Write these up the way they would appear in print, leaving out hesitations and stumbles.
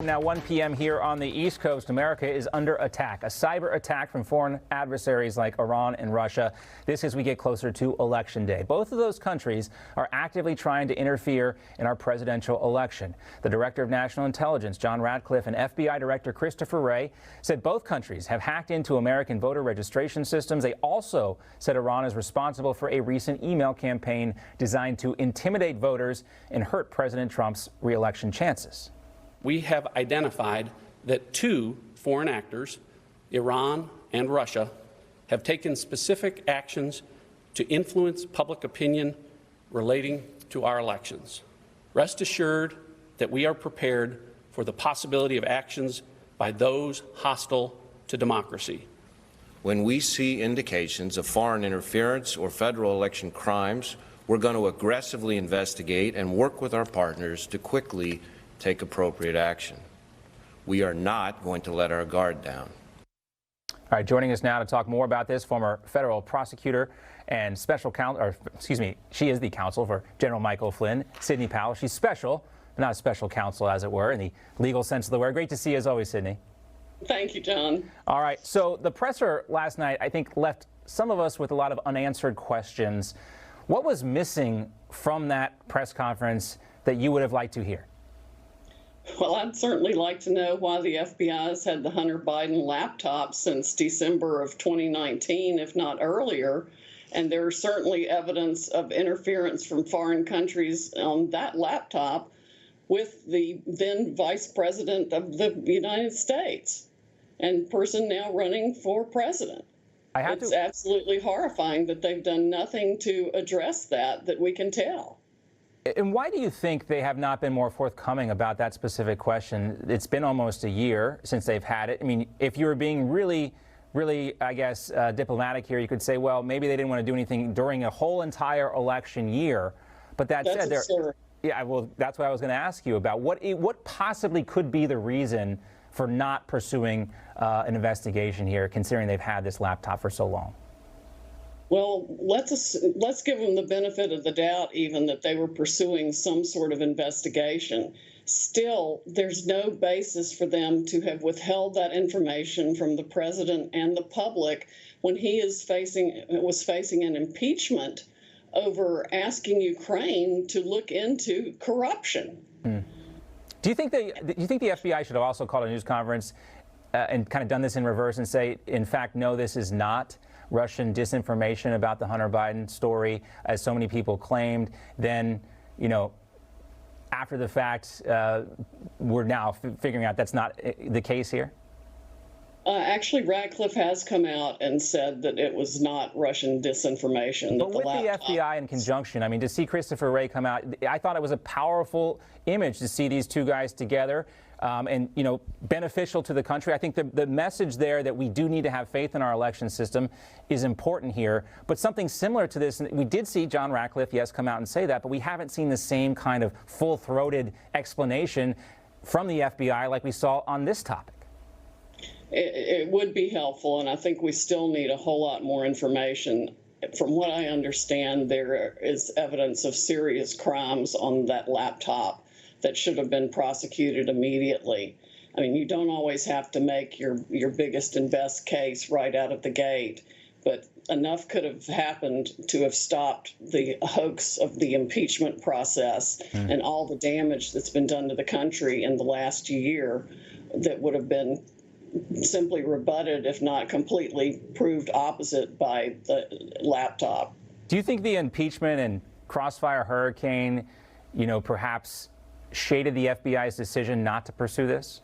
Now 1 p.m. here on the East Coast, America is under attack, a cyber attack from foreign adversaries like Iran and Russia. This as we get closer to Election Day. Both of those countries are actively trying to interfere in our presidential election. The Director of National Intelligence, John Ratcliffe, and FBI Director Christopher Wray said both countries have hacked into American voter registration systems. They also said Iran is responsible for a recent email campaign designed to intimidate voters and hurt President Trump's re-election chances. We have identified that two foreign actors, Iran and Russia, have taken specific actions to influence public opinion relating to our elections. Rest assured that we are prepared for the possibility of actions by those hostile to democracy. When we see indications of foreign interference or federal election crimes, we're going to aggressively investigate and work with our partners to quickly take appropriate action. We are not going to let our guard down. All right, joining us now to talk more about this, former federal prosecutor and special counsel, or excuse me, she is the counsel for General Michael Flynn, Sidney Powell. She's special, but not a special counsel, as it were, in the legal sense of the word. Great to see you as always, Sidney. Thank you, John. All right, so the presser last night, I think, left some of us with a lot of unanswered questions. What was missing from that press conference that you would have liked to hear? Well, I'd certainly like to know why the FBI has had the Hunter Biden laptop since December of 2019, if not earlier. And there's certainly evidence of interference from foreign countries on that laptop with the then Vice President of the United States and person now running for president. It's absolutely horrifying that they've done nothing to address that we can tell. And why do you think they have not been more forthcoming about that specific question? It's been almost a year since they've had it. I mean, if you were being really, I guess, diplomatic here, you could say, well, maybe they didn't want to do anything during a whole entire election year. But that said, yeah, well, that's what I was going to ask you about. What possibly could be the reason for not pursuing an investigation here, considering they've had this laptop for so long? Well, let's give them the benefit of the doubt, even that they were pursuing some sort of investigation. Still, there's no basis for them to have withheld that information from the president and the public when he was facing an impeachment over asking Ukraine to look into corruption. Do you think the FBI should have also called a news conference and kind of done this in reverse and say, in fact, no, this is not Russian disinformation about the Hunter Biden story, as so many people claimed? Then, you know, after the fact, we're now figuring out that's not the case here? Actually, Ratcliffe has come out and said that it was not Russian disinformation. But with the FBI in conjunction, I mean, to see Christopher Wray come out, I thought it was a powerful image to see these two guys together and, you know, beneficial to the country. I think the message there that we do need to have faith in our election system is important here. But something similar to this, and we did see John Ratcliffe, yes, come out and say that, but we haven't seen the same kind of full-throated explanation from the FBI like we saw on this topic. It would be helpful, and I think we still need a whole lot more information. From what I understand, there is evidence of serious crimes on that laptop that should have been prosecuted immediately. I mean, you don't always have to make your biggest and best case right out of the gate, but enough could have happened to have stopped the hoax of the impeachment process and all the damage that's been done to the country in the last year that would have been simply rebutted, if not completely proved opposite, by the laptop. Do you think the impeachment and Crossfire Hurricane, you know, perhaps shaded the FBI's decision not to pursue this?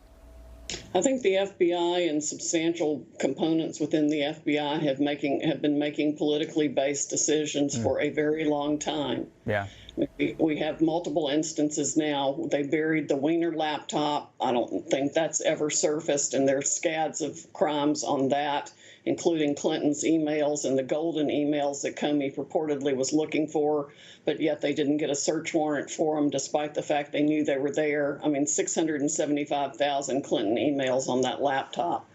I think the FBI and substantial components within the FBI have been making politically based decisions for a very long time. Yeah. We have multiple instances now. They buried the Wiener laptop. I don't think that's ever surfaced, and there's scads of crimes on that, including Clinton's emails and the golden emails that Comey purportedly was looking for, but yet they didn't get a search warrant for them despite the fact they knew they were there. I mean, 675,000 Clinton emails on that laptop.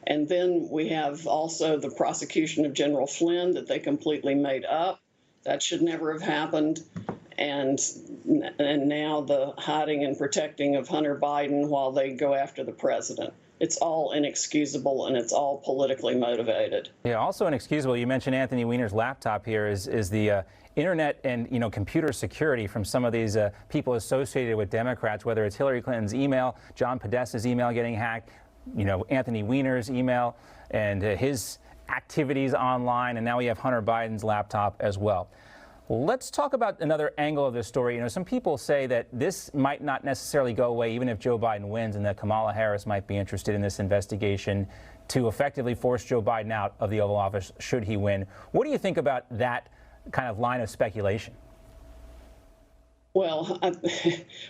And then we have also the prosecution of General Flynn that they completely made up. That should never have happened. and now the hiding and protecting of Hunter Biden while they go after the president. It's all inexcusable, and it's all politically motivated. Yeah, also inexcusable. You mentioned Anthony Weiner's laptop here is the internet and computer security from some of these people associated with Democrats, whether it's Hillary Clinton's email, John Podesta's email getting hacked, Anthony Weiner's email and his activities online, and now we have Hunter Biden's laptop as well. Let's talk about another angle of this story. Some people say that this might not necessarily go away even if Joe Biden wins, and that Kamala Harris might be interested in this investigation to effectively force Joe Biden out of the Oval Office should he win. What do you think about that kind of line of speculation? Well,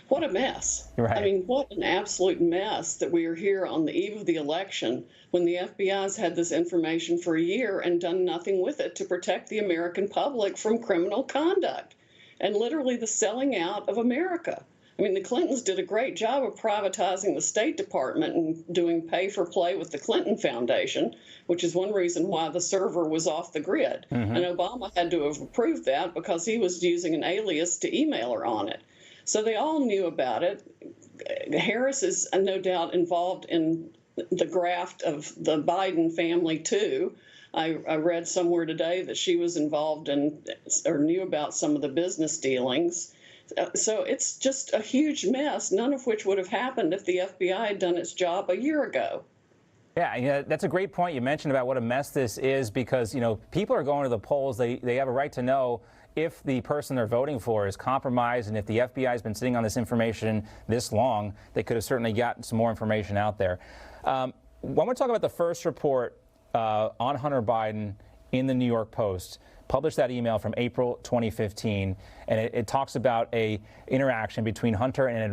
what a mess. Right. I mean, what an absolute mess that we are here on the eve of the election when the FBI's had this information for a year and done nothing with it to protect the American public from criminal conduct and literally the selling out of America. I mean, the Clintons did a great job of privatizing the State Department and doing pay for play with the Clinton Foundation, which is one reason why the server was off the grid. And Obama had to have approved that because he was using an alias to email her on it. So they all knew about it. Harris is no doubt involved in the graft of the Biden family, too. I read somewhere today that she was involved in or knew about some of the business dealings. So it's just a huge mess, none of which would have happened if the FBI had done its job a year ago. Yeah, that's a great point you mentioned about what a mess this is because, people are going to the polls. They have a right to know if the person they're voting for is compromised, and if the FBI has been sitting on this information this long, they could have certainly gotten some more information out there. I want to talk about the first report on Hunter Biden in the New York Post. Published that email from April 2015, and it talks about a interaction between Hunter and an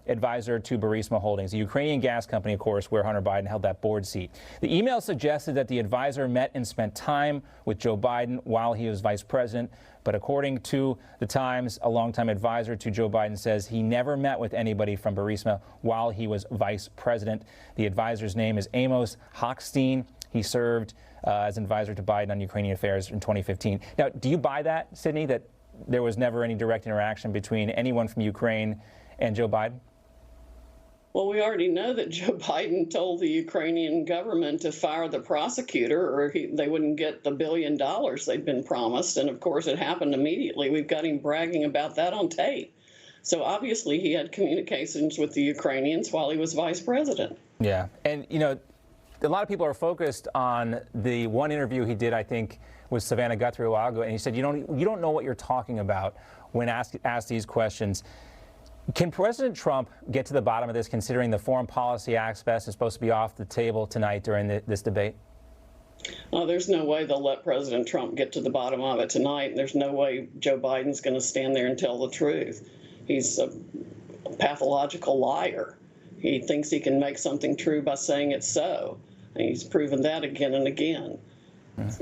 advisor to Burisma Holdings, a Ukrainian gas company, of course, where Hunter Biden held that board seat. The email suggested that the advisor met and spent time with Joe Biden while he was vice president, but according to the Times, a longtime advisor to Joe Biden says he never met with anybody from Burisma while he was vice president. The advisor's name is Amos Hochstein. He served as an advisor to Biden on Ukrainian affairs in 2015. Now, do you buy that, Sidney, that there was never any direct interaction between anyone from Ukraine and Joe Biden? Well, we already know that Joe Biden told the Ukrainian government to fire the prosecutor or they wouldn't get the $1 billion they'd been promised. And of course, it happened immediately. We've got him bragging about that on tape. So obviously, he had communications with the Ukrainians while he was vice president. Yeah. And, a lot of people are focused on the one interview he did, I think, with Savannah Guthrie a while ago, and he said, you don't know what you're talking about when asked these questions. Can President Trump get to the bottom of this, considering the foreign policy aspect is supposed to be off the table tonight during this debate? Well, there's no way they'll let President Trump get to the bottom of it tonight, and there's no way Joe Biden's going to stand there and tell the truth. He's a pathological liar. He thinks he can make something true by saying it's so. And he's proven that again and again.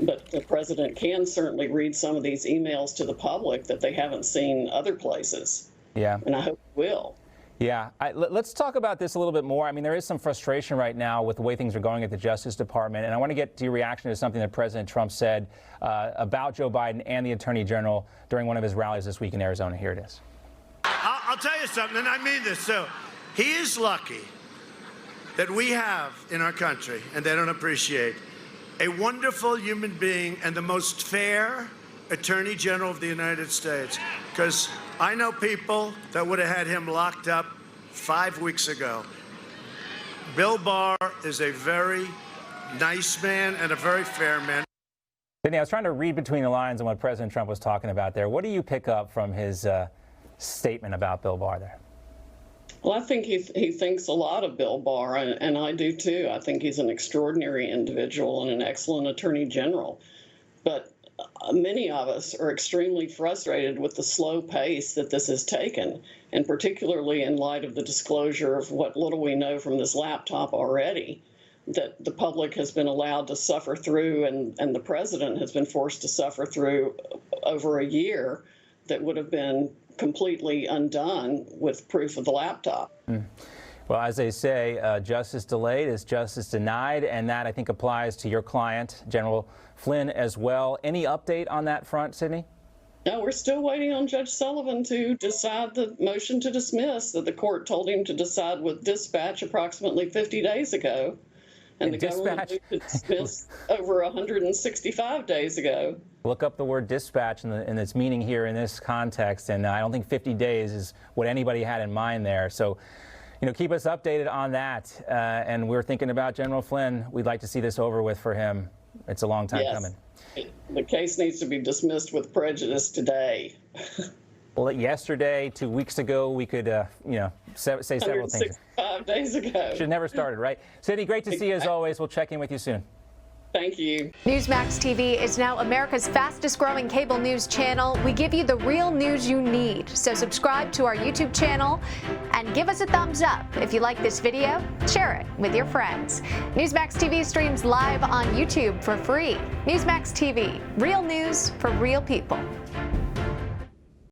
But the president can certainly read some of these emails to the public that they haven't seen other places. Yeah. And I hope he will. Yeah. Let's talk about this a little bit more. I mean, there is some frustration right now with the way things are going at the Justice Department. And I want to get to your reaction to something that President Trump said about Joe Biden and the Attorney General during one of his rallies this week in Arizona. Here it is. I'll tell you something, and I mean this. So he is lucky that we have in our country, and they don't appreciate, a wonderful human being and the most fair Attorney General of the United States. Because I know people that would have had him locked up 5 weeks ago. Bill Barr is a very nice man and a very fair man. Sidney, I was trying to read between the lines on what President Trump was talking about there. What do you pick up from his statement about Bill Barr there? Well, I think he thinks a lot of Bill Barr, and I do too. I think he's an extraordinary individual and an excellent attorney general. But many of us are extremely frustrated with the slow pace that this has taken, and particularly in light of the disclosure of what little we know from this laptop already, that the public has been allowed to suffer through and the president has been forced to suffer through over a year that would have been completely undone with proof of the laptop. Well, as they say, justice delayed is justice denied, and that I think applies to your client, General Flynn, as well. Any update on that front, Sidney? No, we're still waiting on Judge Sullivan to decide the motion to dismiss that the court told him to decide with dispatch approximately 50 days ago. And the government moved to dismiss over 165 days ago. Look up the word dispatch and its meaning here in this context, and I don't think 50 days is what anybody had in mind there. So, keep us updated on that. And we're thinking about General Flynn. We'd like to see this over with for him. It's a long time coming. The case needs to be dismissed with prejudice today. Well, yesterday, 2 weeks ago, we could, say several things. 165 days ago. Should have never started, right? Sidney, great to see you as always. We'll check in with you soon. Thank you. Newsmax TV is now America's fastest growing cable news channel. We give you the real news you need. So subscribe to our YouTube channel and give us a thumbs up. If you like this video, share it with your friends. Newsmax TV streams live on YouTube for free. Newsmax TV, real news for real people.